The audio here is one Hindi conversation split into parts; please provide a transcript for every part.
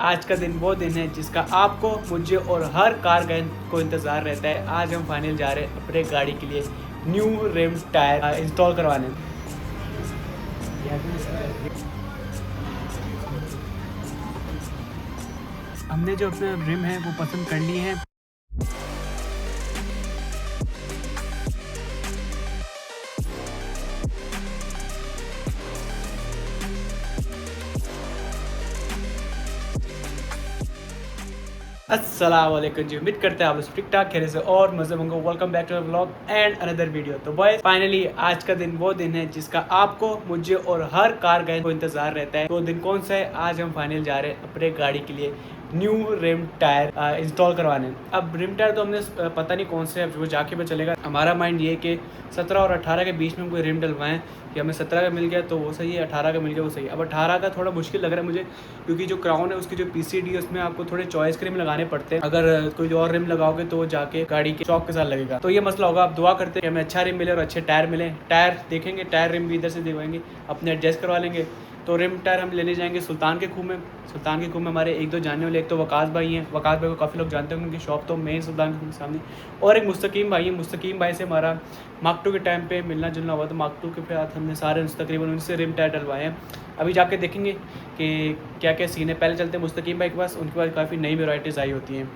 आज का दिन वो दिन है जिसका आपको, मुझे और हर कार गैन को इंतज़ार रहता है। आज हम फाइनल जा रहे हैं अपने गाड़ी के लिए न्यू रिम टायर इंस्टॉल करवाने। हमने जो अपने रिम है वो पसंद कर लिए हैं। अस्सलाम वालेकुम जी, उम्मीद करते हैं आप लोग ठीक ठाक खेल से और मजे होंगे। Welcome back to vlog and another video. तो बॉयज फाइनली आज का दिन वो दिन है जिसका आपको, मुझे और हर कार गैन को इंतजार रहता है। वो दिन कौन सा है? आज हम फाइनल जा रहे हैं अपने गाड़ी के लिए न्यू रिम टायर इंस्टॉल करवाने। अब रिम टायर तो हमने पता नहीं कौन से, अब वो जाके पता चलेगा। हमारा माइंड ये है कि 17 और 18 के बीच में कोई रिम डलवाएं कि हमें 17 का मिल गया तो वो सही है, 18 का मिल गया वो सही है। अब 18 का थोड़ा मुश्किल लग रहा है मुझे, क्योंकि जो क्राउन है उसकी जो पीसीडी है उसमें आपको थोड़े चॉइस के रिम लगाने पड़ते हैं। अगर कोई और रिम लगाओगे तो वो जाके गाड़ी के शॉक के साथ लगेगा। तो ये मसला होगा। आप दुआ करते हैं कि हमें अच्छा रिम मिले और अच्छे टायर मिले। टायर देखेंगे, टायर रिम भी इधर से दिलवाएंगे, अपने एडजस्ट करवा लेंगे। तो रिम टायर हम लेने जाएंगे सुल्तान के खूह में। सुल्तान के खूह में हमारे एक दो जानने वाले, एक तो वकास भाई हैं। वकास भाई को काफ़ी लोग जानते होंगे, उनकी शॉप तो मेन सुल्तान के खूह के सामने। और एक मुस्तकीम भाई है। मुस्तकीम भाई से हमारा मार्क 2 के टाइम पे मिलना जुलना हुआ, तो मार्क 2 के साथ हमने सारे तकरीबन उनसे रिम टायर डलवाए हैं। अभी जाके देखेंगे कि क्या क्या सीन है। पहले चलते हैं मुस्तकीम भाई के पास, उनके पास काफ़ी नई वेराइटीज़ आई होती हैं।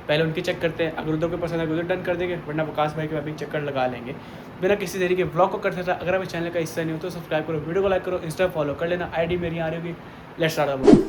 पहले उनकी चेक करते हैं, अगर उधर को पसंद है उधर डन कर देंगे, वरना वकास भाई के पास भी चक्कर लगा लेंगे। बिना किसी देरी के ब्लॉग को कर सकता। अगर आप इस चैनल का हिस्सा नहीं हो तो सब्सक्राइब करो, वीडियो को लाइक करो, इंस्टा फॉलो कर लेना। आईडी मेरी आ रही होगी। Let's start the vlog.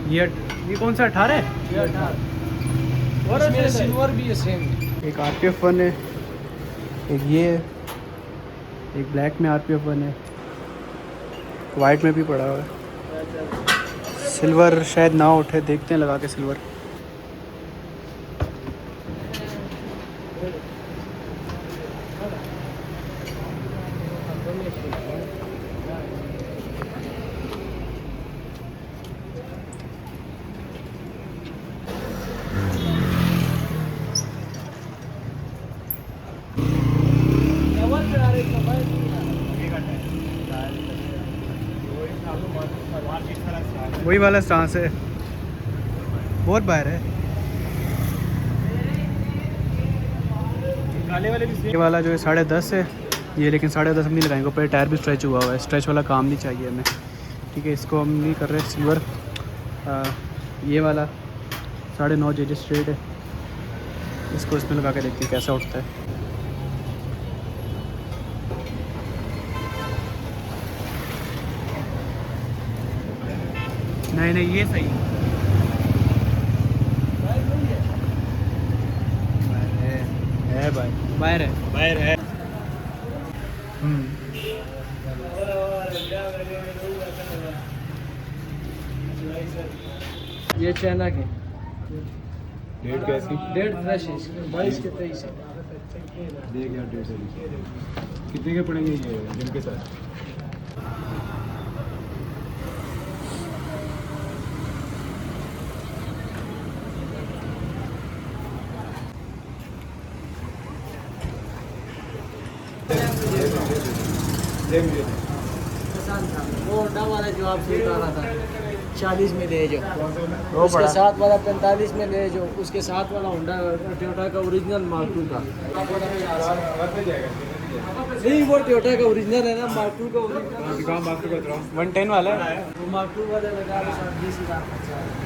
ये कौन सा 18 है? और इसमें सिल्वर भी है सेम। एक RPF 1 है, एक ये है, एक ब्लैक में RPF 1 है, वाइट में भी पड़ा हुआ है। सिल्वर शायद ना उठे, देखते हैं लगा के सिल्वर। वही वाला स्टांस है, बहुत बाहर है। काले वाले भी, ये वाला जो है 10.5 है ये, लेकिन 10.5 हम नहीं लगाएंगे। ऊपर टायर भी स्ट्रेच हुआ हुआ है, स्ट्रेच वाला काम नहीं चाहिए हमें, ठीक है। इसको हम नहीं कर रहे सिल्वर। ये वाला 9.5 JJ स्ट्रेट है, इसको इसमें लगा के देखते हैं कैसा उठता है। नहीं नहीं, ये सही है भाई, बाहर है, बाहर है। ये चाइना के डेट कैसी? डेट फ्रेश है इसकी, 22 के 23 है। देख यार डेट है। कितने के पड़ेंगे ये जिम के साथ? वो होंडा वाला जो आपसे बता रहा था 40 में ले जाओ, उसके साथ वाला 45 में ले जाओ, उसके साथ वाला होंडा टोयोटा का ओरिजिनल मार्क 2 का। नहीं, वो टोयोटा का ओरिजिनल है ना, मार्क 2 का ओरिजिनल 110 वाला है। वो मार्क 2 वाला लगा के 20,000 खर्चा है।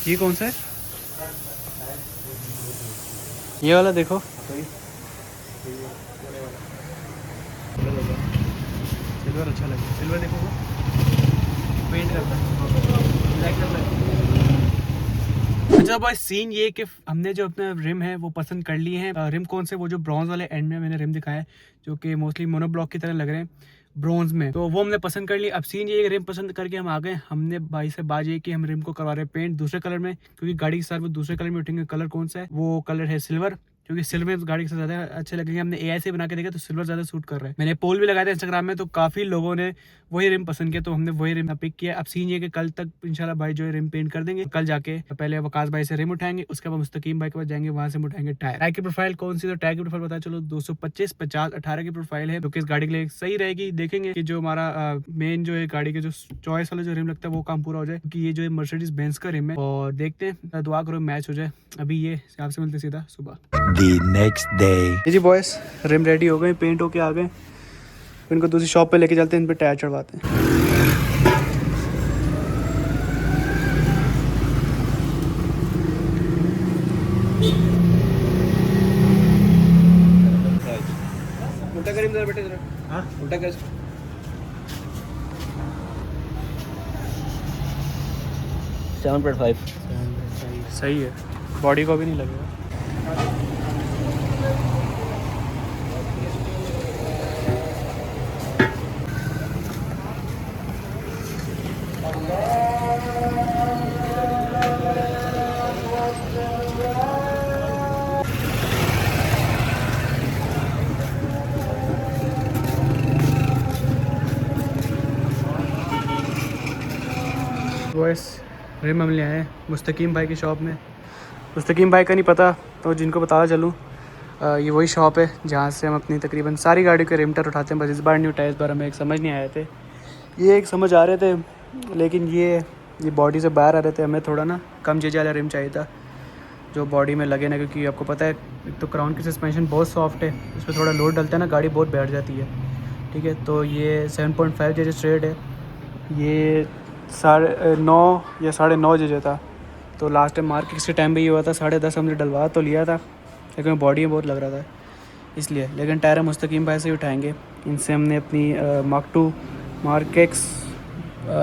ये कौन सा है? ये वाला देखो। सिल्वर अच्छा लगा। सिल्वर देखो वो पेंट करता है। अच्छा भाई सीन ये कि हमने जो अपना रिम है वो पसंद कर लिए हैं। रिम कौन से? वो जो ब्रॉन्ज वाले एंड में मैंने रिम दिखाया है जो कि मोस्टली मोनोब्लॉक की तरह लग रहे हैं ब्रॉन्ज में, तो वो हमने पसंद कर लिया। अब सीन ये रिम पसंद करके हम आ गए। हमने भाई से बात ये कि हम रिम को करवा रहे हैं पेंट दूसरे कलर में, क्योंकि गाड़ी के साथ वो दूसरे कलर में उठेंगे। कलर कौन सा है? वो कलर है सिल्वर, क्योंकि सिल्वर गाड़ी के साथ ज़्यादा अच्छे लगेंगे। हमने एआई से बना के देखा तो सिल्वर ज़्यादा सूट कर रहा है। मैंने पोल भी लगाया था इंस्टाग्राम में, तो काफ़ी लोगों ने वही रिम पसंद किया, तो हमने वही रिम पिक किया। अब सीन ये कि कल तक इंशाल्लाह भाई जो है रिम पेंट कर देंगे। कल जाके पहले वकास भाई से रिम उठाएंगे, उसके बाद मुस्तकीम भाई के पास जाएंगे, वहाँ से उठाएंगे टायर। टायर की प्रोफाइल कौन सी? तो टायर की प्रोफाइल पता चलो 225, 50, 18 की प्रोफाइल है, जो कि इस गाड़ी के लिए सही रहेगी। देखेंगे कि जो हमारा मेन जो है गाड़ी के जो चॉइस वाला जो रिम लगता है वो काम पूरा हो जाए, क्योंकि ये जो है मर्सिडीज बेंज का रिम है। और देखते हैं, दुआ करो मैच हो जाए। अभी ये आपसे मिलते सीधा सुबह। The next day. जी बॉयस रिम रेडी हो गए, पेंट होके आ गए। इनको दूसरी शॉप पे लेके चलते हैं, इन पे टायर चढ़वाते हैं। उल्टा करीम जरा बेटे जरा। हाँ उल्टा कर। सही है, बॉडी को भी नहीं लगेगा। बॉयस रिम हम ले आए हैं मुस्तकीम भाई की शॉप में। मुस्तकीम भाई का नहीं पता तो जिनको बताया चलूँ, ये वही शॉप है जहाँ से हम अपनी तकरीबन सारी गाड़ी के रिमटर उठाते हैं। बस इस बार नहीं उठाए, इस बार हमें एक समझ नहीं आए थे। ये एक समझ आ रहे थे, लेकिन ये बॉडी से बाहर आ रहे थे। हमें थोड़ा ना कम जेज वाला रिम चाहिए था जो बॉडी में लगे ना, क्योंकि आपको पता है एक तो क्राउन की सस्पेंशन बहुत सॉफ्ट है, इसमें थोड़ा लोड डलता है ना, गाड़ी बहुत बैठ जाती है। ठीक है, तो ये 7.5 जेज स्ट्रेट है। ये 9.5 या 9.5 जेज था। तो लास्ट टाइम मार्केट के टाइम पे ये हुआ था 10.5 हमने डलवा तो लिया था, लेकिन बॉडी में बहुत लग रहा था इसलिए। लेकिन टायर मुस्तकीम भाई से ही उठाएंगे। इनसे हमने अपनी मार्क 2 मार्क एक्स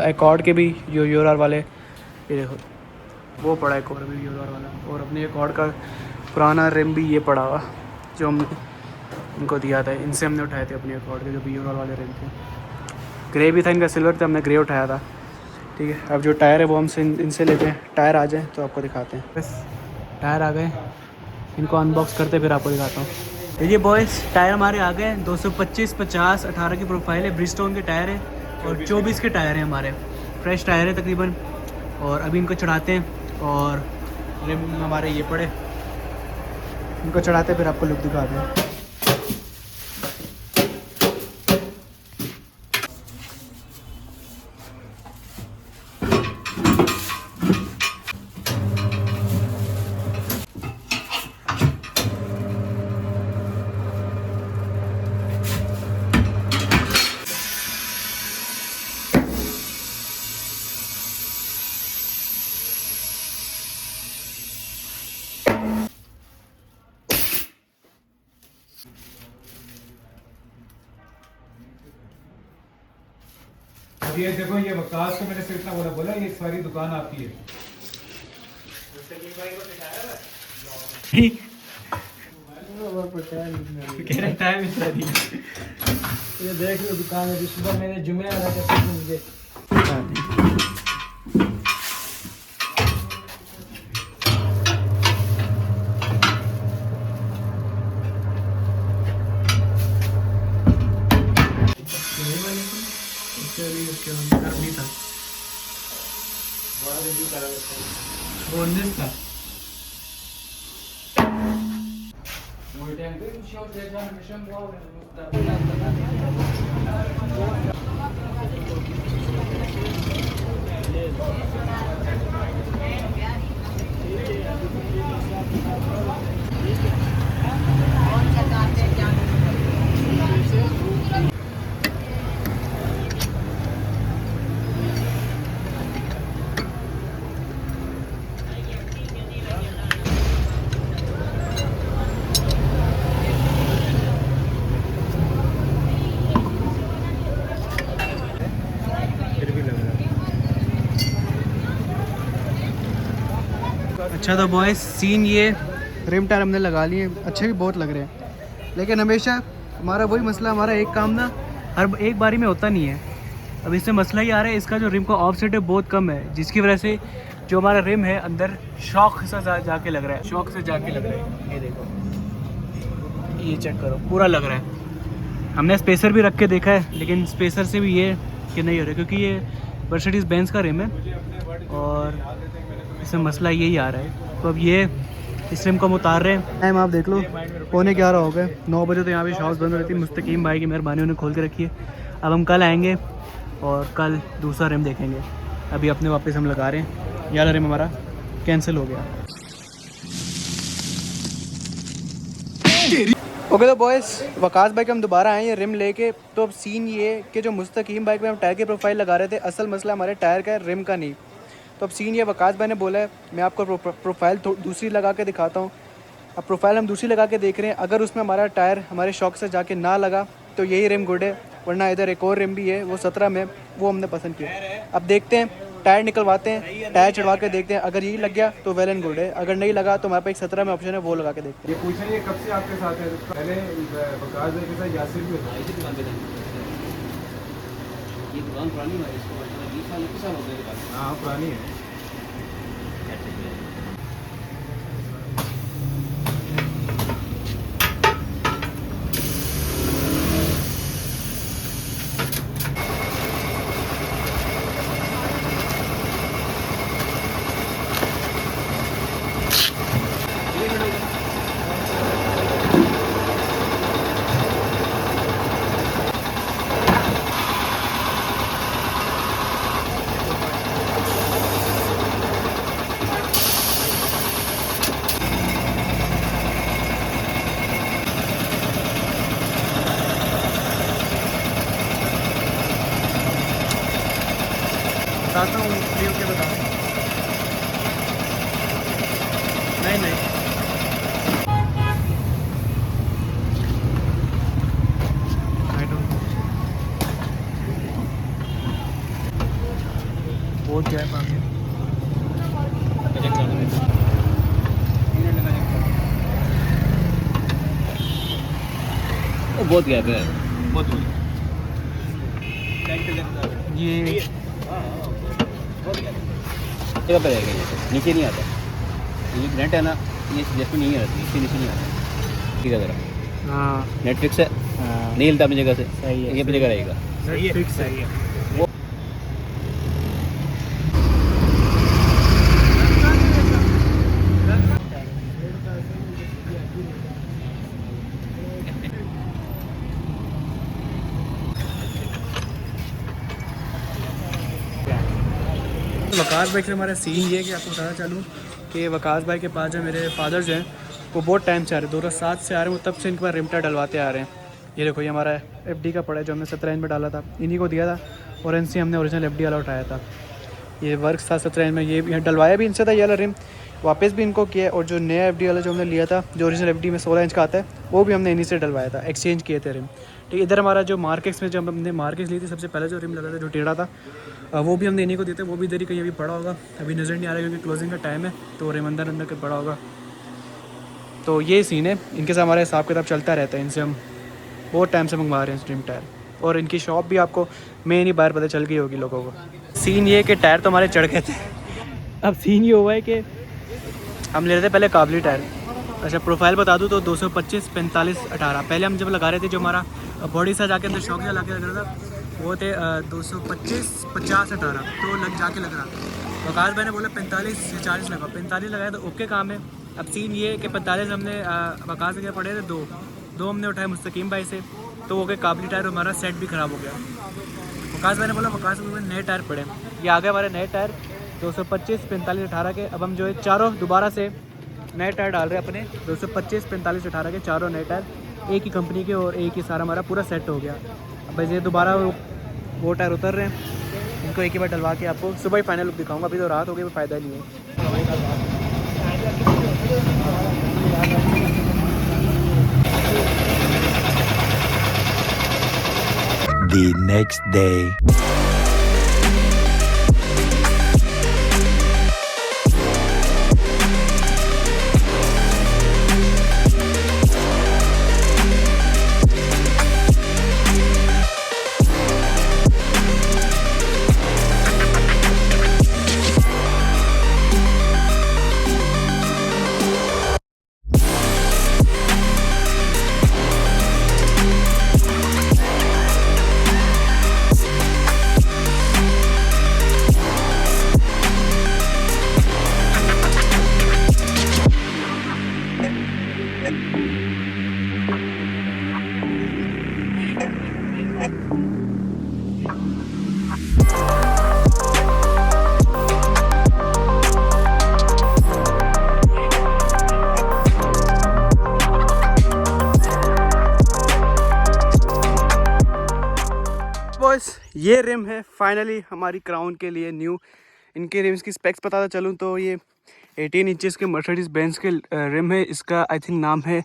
एकॉर्ड के भी जो यूआर वाले, ये देखो वो पड़ा एक और भी यूआर वाला, और अपने एकॉर्ड का पुराना रिम भी ये पड़ा हुआ जो हमने इनको दिया था। इनसे हमने उठाए थे अपने एकॉर्ड के जो भी यूआर वाले रिम थे। ग्रे भी था, इनका सिल्वर था, हमने ग्रे उठाया था। ठीक है, अब जो टायर है वो हमसे इनसे लेते हैं। टायर आ जाए तो आपको दिखाते हैं। बस टायर आ गए, इनको अनबॉक्स करते फिर आपको दिखाता हूँ। देखिए बॉयस टायर हमारे आ गए। 225, 50, 18 की प्रोफाइल है, ब्रिजस्टोन के टायर है और 24 के टायर हैं हमारे। फ्रेश टायर है तकरीबन। और अभी इनको चढ़ाते हैं और रिम हमारे ये पड़े, इनको चढ़ाते फिर आपको लुक दिखाते हैं। अब ये देखो, ये वकास को मैंने सिर्फ इतना बोला ये सारी दुकान आपकी है। ये देख लो दुकान है, सुबह मैंने जुमे आ रहा था मुझे। था अच्छा तो बॉयज सीन ये रिम टायर हमने लगा लिए, अच्छे भी बहुत लग रहे हैं, लेकिन हमेशा हमारा वही मसला, हमारा एक काम ना हर एक बारी में होता नहीं है। अब इससे मसला ये आ रहा है, इसका जो रिम का ऑफसेट है बहुत कम है, जिसकी वजह से जो हमारा रिम है अंदर शॉक से जाके लग रहा है, शॉक से जाके लग रहा है। ये देखो, ये चेक करो, पूरा लग रहा है। हमने स्पेसर भी रख के देखा है, लेकिन स्पेसर से भी ये कि नहीं हो रहा, क्योंकि ये मर्सिडीज बेंज का रिम है और इसमें मसला यही आ रहा है। तो अब ये इस रिम को हम उतार रहे हैं। टाइम आप देख लो, 11:45 हो गए, 9 बजे तो यहाँ पे शॉप्स बंद रहती। मुस्तकीम भाई की मेहरबानी, उन्हें खोल के रखी है। अब हम कल आएंगे और कल दूसरा रिम देखेंगे। अभी अपने वापस हम लगा रहे हैं, ये वाला रिम हमारा कैंसिल हो गया। ओके तो बॉयज़, वकास भाई के हम दोबारा आए हैं रिम लेके। तो अब सीन ये है कि जो मुस्तकीम बाइक में हम टायर की प्रोफाइल लगा रहे थे, असल मसला हमारे टायर का है, रिम का नहीं। तो अब सीन ये वकास भाई ने बोला है मैं आपको प्रोफाइल दूसरी लगा के दिखाता हूँ। अब प्रोफाइल हम दूसरी लगा के देख रहे हैं, अगर उसमें हमारा टायर हमारे शॉक से जाके ना लगा तो यही रिम गुड है, वरना इधर एक और रिम भी है, वो 17 में, वो हमने पसंद किया। अब देखते हैं, टायर निकलवाते हैं, टायर चढ़वा के देखते हैं, अगर यही लग गया तो वेल एंड गुड है, अगर नहीं लगा तो हमारे पास 17 में ऑप्शन है, वो लगा के देखते हैं। ये पूछ रही है कब से आपके साथ है? पहले वकास भाई के साथ यासिर भी होता है। ये दुकान पुरानी है, इसको 20 साल 21 साल हो गए दुकान। हाँ पुरानी है। बताता हूँ, फ्री होके बताओ। नहीं I don't know। बहुत क्या है पानी। बहुत गैप है, बहुत ये जगह पर रहेगा, ये नीचे नहीं आता। ये नेट है ना, ये जैसे नहीं रहती, इसके नीचे नहीं आता। ठीक है ज़रा, हाँ नेट फिक्स है, नहीं हिलता अपनी जगह से, सही है, ये अपनी जगह रहेगा। सही है, फिक्स है। वकास भाई से हमारा सीन ये है कि आपको बताना चालूँ कि वकास भाई के पास जो मेरे फादर्स हैं वो बहुत टाइम से आ रहे हैं, 2007 से आ रहे हैं, वो तब से इनके पास रिम टायर डलवाते आ रहे हैं। ये देखो, ये हमारा एफडी का पड़ा है जो हमने 17 इंच में डाला था, इन्हीं को दिया था, और इनसे हमने ओरिजिनल एफडी वाला उठाया था। ये वर्क था 17 इंच में, ये भी डलवाया भी इनसे था, ये वाला रिम वापस भी इनको किया है, और जो नया एफडी वाला जो हमने लिया था, जो ओरिजिनल एफडी में 16 इंच का आता है, वो भी हमने इन्हीं से डलवाया था, एक्सचेंज किए थे रिम। ठीक, इधर हमारा जो मार्केट्स में जब हमने मार्केट्स ली थी, सबसे पहले जो रिम लगा था जो टेढ़ा था, वो भी हमने इन्हीं को दिए थे, वो भी इधर ही कहीं अभी पड़ा होगा, अभी नज़र नहीं आ रहा क्योंकि क्लोजिंग का टाइम है, तो रिम अंदर अंदर के पड़ा होगा। तो ये सीन है, इनके साथ हमारा हिसाब किताब चलता रहता है, इनसे हम बहुत टाइम से मंगवा रहे हैं स्ट्रीम टायर, और इनकी शॉप भी आपको मेन ही बाहर पता चल गई होगी लोगों को। सीन ये कि टायर तो हमारे चढ़ गए थे। अब सीन ये हुआ है कि हम ले रहे थे पहले काबली टायर। अच्छा, प्रोफाइल बता दूँ तो 225 45 18 पहले हम जब लगा रहे थे, जो हमारा बॉडी सा जाके अंदर शॉक लगा के लग रहा था, वो थे 225 50 18, तो जाके लग रहा। वकास भाई ने बोला 45 या 40 लगा, 45 लगाया तो ओके काम है। अब सीन ये है कि 45 हमने वकास के पड़े थे, दो हमने उठाए मुस्तकीम भाई से, तो वो के काबली टायर, हमारा सेट भी ख़राब हो गया। वकास भाई ने बोला वकास भाई में नए टायर पड़े, ये आ गए हमारे नए टायर 225 45 18 के। अब हम जो है चारों दोबारा से नए टायर डाल रहे हैं अपने 225 45 18 के, चारों नए टायर एक ही कंपनी के, और एक ही सारा हमारा पूरा सेट हो गया। अब बस ये दोबारा वो टायर उतर रहे हैं, इनको एक ही बार डलवा के आपको सुबह ही फाइनल लुक दिखाऊंगा। अभी तो रात हो गई, फ़ायदा नहीं है। The next day. ये रिम है फाइनली हमारी क्राउन के लिए न्यू। इनके रिम्स की स्पेक्स पता चलूँ तो ये 18 इंचेस के मर्सिडीज बेंज के रिम है। इसका आई थिंक नाम है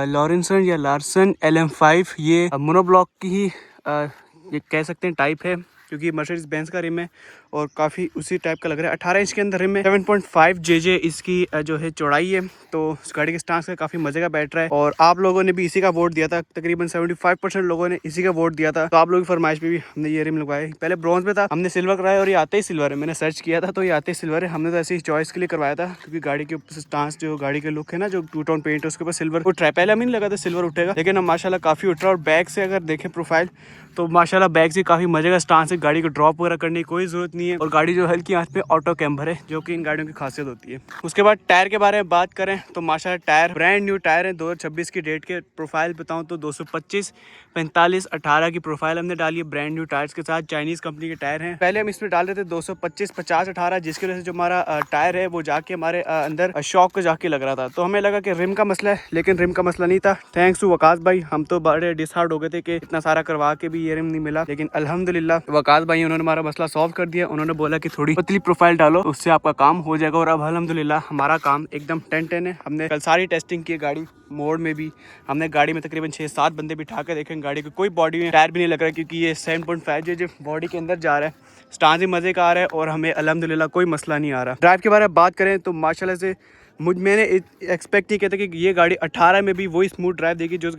लॉरेंसन या लार्सन LM5। ये मोनोब्लॉक की ही ये कह सकते हैं टाइप है, क्योंकि मर्सिडीज बेंज का रिम है और काफ़ी उसी टाइप का लग रहा है। 18 इंच के अंदर रिम है। 7.5 JJ इसकी जो है चौड़ाई है। तो इस गाड़ी के स्टांस का काफ़ी मजे का बैठ रहा है और आप लोगों ने भी इसी का वोट दिया था। तकरीबन 75% लोगों ने इसी का वोट दिया था। तो आप लोगों की फरमाइश पे भी हमने ये रिम लगवाया। पहले ब्रॉन्ज में था, हमने सिल्वर कराया और ये आते ही सिल्वर है। मैंने सर्च किया था तो ये आते ही सिल्वर है। हमने तो ऐसी चॉइस के लिए करवाया था, क्योंकि गाड़ी के स्टांस जो गाड़ी के लुक है ना, जो टू टोन पेंट है उसके ऊपर सिल्वर उठ रहा है। पहले हमें नहीं लगा था सिल्वर उठेगा, लेकिन अब माशाल्लाह काफ़ी उठ रहा है। और बैक से अगर देखें प्रोफाइल तो माशाल्लाह बैक से काफ़ी मजे का स्टांस है। गाड़ी को ड्रॉप वगैरह करने की कोई ज़रूरत नहीं है और गाड़ी जो हल्की आंच पे ऑटो कैम्बर है, जो कि इन गाड़ियों की खासियत होती है। उसके बाद टायर के बारे में बात करें तो माशाल्लाह टायर ब्रांड न्यू टायर है। 2026 की डेट के प्रोफाइल बताऊं तो 225, 45, 18 की प्रोफाइल हमने डाली है ब्रांड न्यू टायर्स के साथ। चाइनीज़ कंपनी के टायर हैं। पहले हम इसमें डाल रहे थे 225, 50, 18, जिसकी वजह से जो हमारा टायर है वो जाके हमारे अंदर शॉक को जाके लग रहा था। तो हमें लगा कि रिम का मसला है, लेकिन रिम का मसला नहीं था। थैंक्स टू वकास भाई, हम तो बड़े डिसहार्ट हो गए थे कि इतना सारा करवा के भी ये रिम नहीं मिला, लेकिन अल्हम्दुलिल्लाह वकास भाई उन्होंने हमारा मसला सॉल्व कर दिया। उन्होंने बोला कि थोड़ी पतली प्रोफाइल डालो, उससे आपका काम हो जाएगा। और अब अल्हम्दुलिल्लाह हमारा काम एकदम 10-10 है। हमने कल सारी टेस्टिंग की गाड़ी मोड में भी। हमने गाड़ी में तकरीबन 6-7 बंदे बिठा के देखें, गाड़ी को कोई बॉडी में टायर भी नहीं लग रहा है, क्योंकि ये 7.5 JJ बॉडी के अंदर जा रहा है। स्टांस ही मज़े का आ रहा है और हमें अल्हम्दुलिल्लाह कोई मसला नहीं आ रहा। ड्राइव के बारे में बात करें तो माशाल्लाह से मैंने एक्सपेक्ट नहीं किया था कि ये गाड़ी 18 में भी वही स्मूथ ड्राइव देगी जो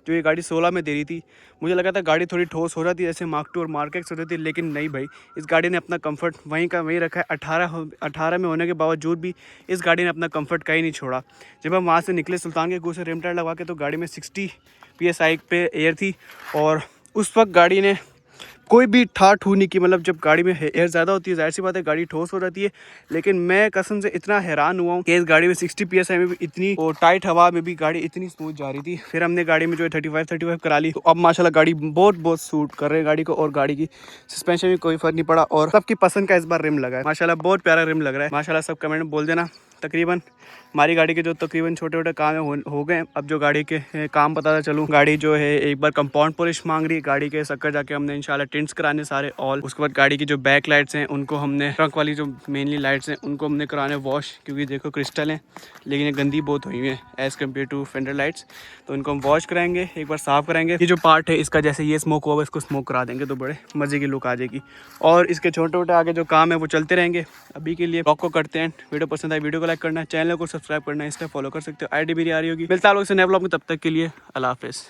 ये गाड़ी 16 में दे रही थी। मुझे लगा था गाड़ी थोड़ी ठोस हो जाती है, जैसे मार्क 2 और मार्क X हो जाती है, लेकिन नहीं भाई, इस गाड़ी ने अपना कंफर्ट वहीं का वहीं रखा है। 18 में होने के बावजूद भी इस गाड़ी ने अपना कंफर्ट कहीं नहीं छोड़ा। जब हम वहाँ से निकले सुल्तान के कुएं से रिम टायर लगा के, तो गाड़ी में 60 PSI पे एयर थी और उस वक्त गाड़ी ने कोई भी ठू नहीं की। मतलब जब गाड़ी में एयर ज़्यादा होती है, जाहिर सी बात है गाड़ी ठोस हो जाती है। लेकिन मैं कसम से इतना हैरान हुआ हूँ कि इस गाड़ी में 60 PSI में भी इतनी और टाइट हवा में भी गाड़ी इतनी स्मूथ जा रही थी। फिर हमने गाड़ी में जो है 35 करा ली। तो अब माशाल्लाह गाड़ी बहुत सूट कर रही है गाड़ी को, और गाड़ी की सस्पेंशन में कोई फर्क नहीं पड़ा। और सबकी पसंद का इस बार रिम लगा है। माशाल्लाह बहुत प्यारा रिम लग रहा है। माशाल्लाह सब कमेंट में बोल देना। तकरीबन हमारी गाड़ी के जो तकरीबन छोटे काम हो गए। अब जो गाड़ी के काम पता चलूँ, गाड़ी जो है एक बार कंपाउंड पॉलिश मांग रही है। गाड़ी के शक्कर जाके हमने इंशाल्लाह टिंट्स कराने सारे ऑल। उसके बाद गाड़ी की जो बैक लाइट्स हैं उनको हमने, ट्रंक वाली जो मेनली लाइट्स हैं उनको हमने कराने वॉश, क्योंकि देखो क्रिस्टल हैं लेकिन ये गंदी बहुत हुई है as compare to fender lights. तो इनको हम वॉश कराएंगे, एक बार साफ़ कराएंगे। ये जो पार्ट है इसका, जैसे ये स्मोक हुआ इसको स्मोक करा देंगे तो बड़े मज़े की लुक आ जाएगी। और इसके छोटे आगे जो काम है वो चलते रहेंगे। अभी के लिए ब्लॉग को करते हैं। वीडियो पसंद आए वीडियो को लाइक करना है, चैनल को सब्सक्राइब करना है, इंस्टा फॉलो कर सकते हो। ID मेरी आ रही होगी। मिलता है लोग से नए ब्लॉग में, तब तक के लिए अल्लाह हाफ़िज़।